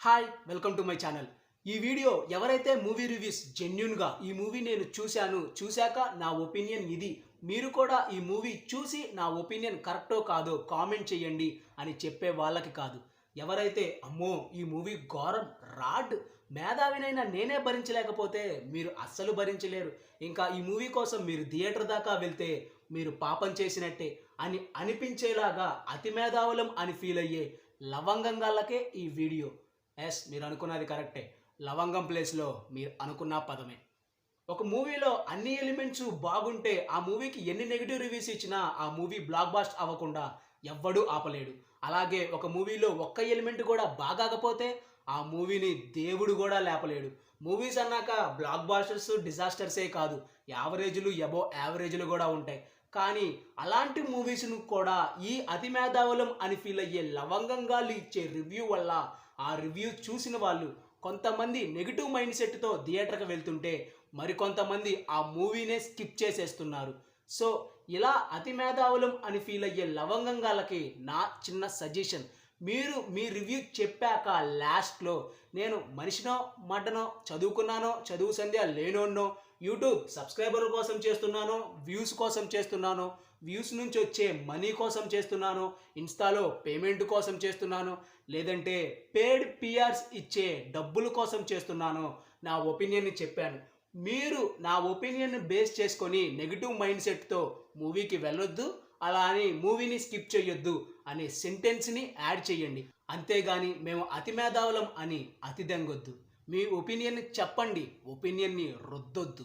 Hi welcome to my channel. ఈ video ఎవరైతే movie reviews జెన్యూన్గా ఈ మూవీ నేను చూశాక నా ఒపీనియన్ ఇది, మీరు కూడా ఈ మూవీ చూసి నా ఒపీనియన్ కరెక్టో కాదో కామెంట్ చేయండి అని చెప్పే వాళ్ళకి కాదు. ఎవరైతే అమ్మో ఈ మూవీ ఘోరం, రాడ్, మేధావినైనా నేనే భరించలేకపోతే మీరు అస్సలు భరించలేరు, ఇంకా ఈ మూవీ కోసం మీరు థియేటర్ దాకా వెళ్తే మీరు పాపం చేసినట్టే అని అనిపించేలాగా అతి మేధావులం అని ఫీల్ అయ్యే లవంగంగాళ్ళకే ఈ వీడియో. ఎస్, మీరు అనుకున్నది కరెక్టే. లవంగం ప్లేస్లో మీరు అనుకున్న పదమే. ఒక మూవీలో అన్ని ఎలిమెంట్స్ బాగుంటే ఆ మూవీకి ఎన్ని నెగిటివ్ రివ్యూస్ ఇచ్చినా ఆ మూవీ బ్లాక్ బాస్ట్ అవ్వకుండా ఎవ్వడూ ఆపలేడు. అలాగే ఒక మూవీలో ఒక్క ఎలిమెంట్ కూడా బాగాకపోతే ఆ మూవీని దేవుడు కూడా లేపలేడు. మూవీస్ అన్నాక బ్లాక్ బాస్టర్స్, డిజాస్టర్సే కాదు, యావరేజ్లు, ఎబో యావరేజ్లు కూడా ఉంటాయి. కానీ అలాంటి మూవీస్ను కూడా ఈ అతి మేధావులం అని ఫీల్ అయ్యే లవంగంగాళ్ళు ఇచ్చే రివ్యూ వల్ల ఆ రివ్యూ చూసిన వాళ్ళు కొంతమంది నెగిటివ్ మైండ్ సెట్తో థియేటర్కి వెళ్తుంటే మరికొంతమంది ఆ మూవీనే స్కిప్ చేసేస్తున్నారు. సో ఇలా అతి మేధావులం అని ఫీల్ అయ్యే లవంగంగాళ్ళకి నా చిన్న సజెషన్, మీరు మీ రివ్యూ చెప్పాక లాస్ట్లో నేను మనిషినో మటనో, చదువుకున్నానో చదువు సంధ్య లేనోన్నో, యూట్యూబ్ సబ్స్క్రైబర్ల కోసం చేస్తున్నానో, వ్యూస్ కోసం చేస్తున్నానో, వ్యూస్ నుంచి వచ్చే మనీ కోసం చేస్తున్నానో, ఇన్స్టాలో పేమెంట్ కోసం చేస్తున్నానో, లేదంటే పేడ్ పిఆర్స్ ఇచ్చే డబ్బుల కోసం చేస్తున్నానో నా ఒపీనియన్ని చెప్పాను. మీరు నా ఒపీనియన్ బేస్ చేసుకొని నెగిటివ్ మైండ్ సెట్తో మూవీకి వెళ్ళొద్దు, అలా అని మూవీని స్కిప్ చేయొద్దు అనే సెంటెన్స్ని యాడ్ చేయండి. అంతేగాని మేము అతి మేధావులం అని అతి దెంగొద్దు. మీ ఒపీనియన్ని చెప్పండి, ఒపీనియన్ని రుద్దొద్దు.